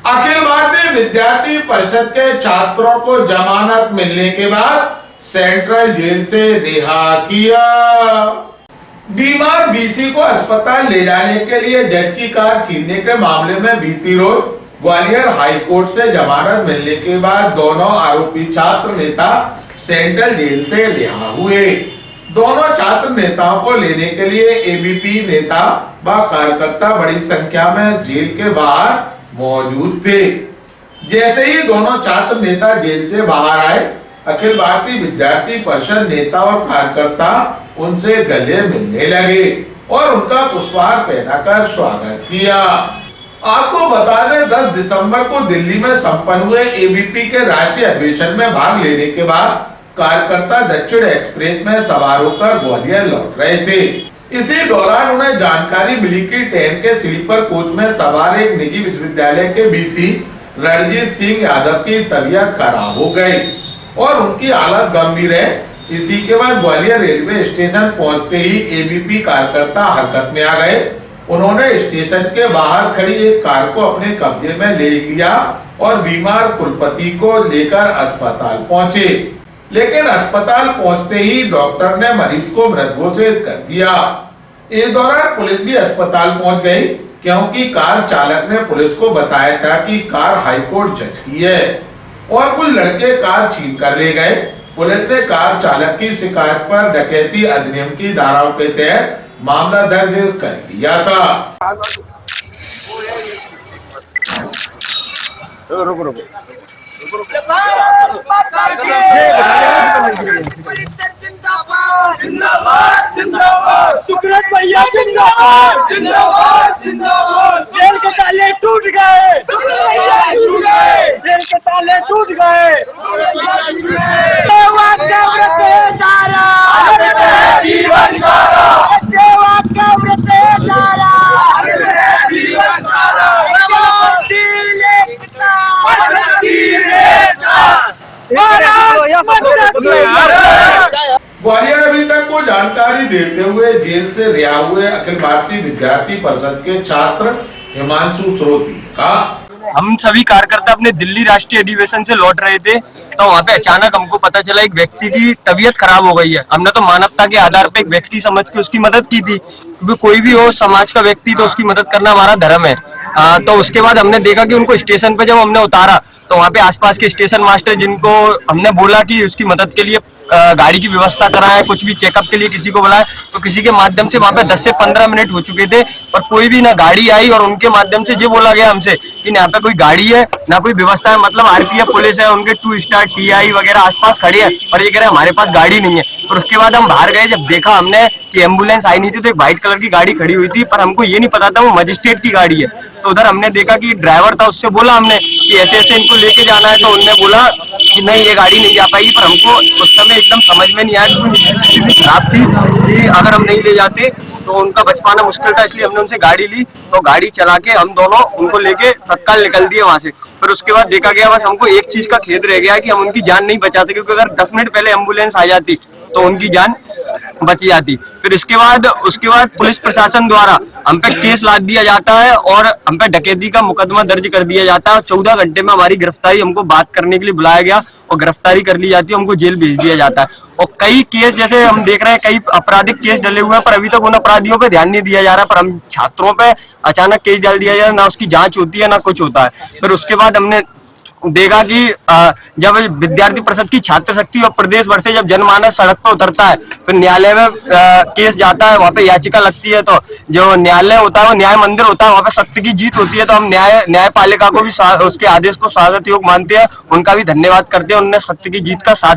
अखिल भारतीय विद्यार्थी परिषद के छात्रों को जमानत मिलने के बाद सेंट्रल जेल से रिहा किया। बीमार बीसी को अस्पताल ले जाने के लिए जज की कार छीनने के मामले में बीती रोज ग्वालियर हाई कोर्ट से जमानत मिलने के बाद दोनों आरोपी छात्र नेता सेंट्रल जेल से रिहा हुए। दोनों छात्र नेताओं को लेने के लिए एबीपी नेता व कार्यकर्ता बड़ी संख्या में जेल के बाहर मौजूद थे। जैसे ही दोनों छात्र नेता जेल से बाहर आए, अखिल भारतीय विद्यार्थी परिषद नेता और कार्यकर्ता उनसे गले मिलने लगे और उनका पुष्पहार पहनाकर स्वागत किया। आपको बता दें, 10 दिसंबर को दिल्ली में संपन्न हुए एबीपी के राष्ट्रीय अधिवेशन में भाग लेने के बाद कार्यकर्ता दक्षिण एक्सप्रेस में सवार होकर ग्वालियर लौट रहे थे। इसी दौरान उन्हें जानकारी मिली कि ट्रेन के स्लीपर कोच में सवार एक निजी विश्वविद्यालय के बीसी रणजीत सिंह यादव की तबीयत खराब हो गई और उनकी हालत गंभीर है। इसी के बाद ग्वालियर रेलवे स्टेशन पहुंचते ही एबीपी कार्यकर्ता हरकत में आ गए। उन्होंने स्टेशन के बाहर खड़ी एक कार को अपने कब्जे में ले लिया और बीमार कुलपति को लेकर अस्पताल पहुंचे, लेकिन अस्पताल पहुंचते ही डॉक्टर ने मरीज को मृत घोषित कर दिया। इस दौरान पुलिस भी अस्पताल पहुंच गई, क्योंकि कार चालक ने पुलिस को बताया था कि कार हाईकोर्ट जज की है और कुछ लड़के कार छीन कर ले गए। पुलिस ने कार चालक की शिकायत पर डकैती अधिनियम की धाराओं के तहत मामला दर्ज कर लिया था। सुब्रत भैया जिंदाबाद जिंदाबाद जिंदाबाद। जेल के ताले टूट गए, जेल के ताले टूट गए। सेवा का व्रत है तारा, जीवन सारा। सेवा का व्रत है तारा, जीवन सारा। ग्वालियर अभी तक को जानकारी देते हुए जेल से रिहा हुए अखिल भारतीय विद्यार्थी परिषद के छात्र हिमांशु श्रोती का, हम सभी कार्यकर्ता अपने दिल्ली राष्ट्रीय अधिवेशन से लौट रहे थे, तो वहाँ पे अचानक हमको पता चला एक व्यक्ति की तबीयत खराब हो गई है। हमने तो मानवता के आधार पे एक व्यक्ति समझ के उसकी मदद की थी, क्योंकि कोई भी हो समाज का व्यक्ति तो उसकी मदद करना हमारा धर्म है। तो उसके बाद हमने देखा कि उनको स्टेशन पे जब हमने उतारा तो वहाँ पे आसपास के स्टेशन मास्टर, जिनको हमने बोला कि उसकी मदद के लिए गाड़ी की व्यवस्था कराए, कुछ भी चेकअप के लिए किसी को बुलाए, तो किसी के माध्यम से वहाँ पे 10 से 15 मिनट हो चुके थे और कोई भी ना गाड़ी आई। और उनके माध्यम से ये बोला गया हमसे कि यहाँ पे कोई गाड़ी है ना कोई व्यवस्था है, मतलब आरपीएफ पुलिस है, उनके 2 स्टार टीआई वगैरह आसपास खड़े हैं और ये कह रहे हैं हमारे पास गाड़ी नहीं है। और उसके बाद हम बाहर गए, जब देखा हमने कि एम्बुलेंस आई नहीं थी, तो एक व्हाइट कलर की गाड़ी खड़ी हुई थी, पर हमको ये नहीं पता था वो मजिस्ट्रेट की गाड़ी है। तो उधर हमने देखा कि ड्राइवर था, उससे बोला हमने कि ऐसे ऐसे इनको लेके जाना है, तो उनने बोला कि नहीं ये गाड़ी नहीं जा पाएगी। पर हमको उस समय एकदम समझ में नहीं आया कि उनकी स्थिति खराब थी कि अगर हम नहीं ले जाते तो उनका बच पाना मुश्किल था, इसलिए हमने उनसे गाड़ी ली। तो गाड़ी चला के हम दोनों उनको लेके तत्काल निकल दिए वहां से। फिर उसके बाद देखा गया, बस हमको एक चीज का खेद रह गया कि हम उनकी जान नहीं बचा सके, क्योंकि अगर 10 मिनट पहले एम्बुलेंस आ जाती तो उनकी जान बच जाती। फिर उसके बाद पुलिस प्रशासन द्वारा हम पे केस लाद दिया जाता है और हम पे डकैती का मुकदमा दर्ज कर दिया जाता है। 14 घंटे में हमारी गिरफ्तारी, हमको बात करने के लिए बुलाया गया और गिरफ्तारी कर ली जाती है, हमको जेल भेज दिया जाता है। और कई केस जैसे हम देख रहे हैं, कई आपराधिक केस डले हुए हैं, पर अभी तक उन अपराधियों पे ध्यान नहीं दिया जा रहा। पर हम छात्रों पे अचानक केस डाल दिया जाए, ना उसकी जांच होती है ना कुछ होता है। फिर उसके बाद हमने देखा कि जब विद्यार्थी परिषद की छात्र शक्ति और प्रदेश भर से जब जनमानस सड़क पर उतरता है, फिर न्यायालय में केस जाता है, वहाँ पे याचिका लगती है, तो जो न्यायालय होता है वो न्याय मंदिर होता है, वहाँ पे सत्य की जीत होती है। तो हम न्यायपालिका को भी उसके आदेश को स्वागत योग मानते हैं, उनका भी धन्यवाद करते हैं, उन्होंने सत्य की जीत का साथ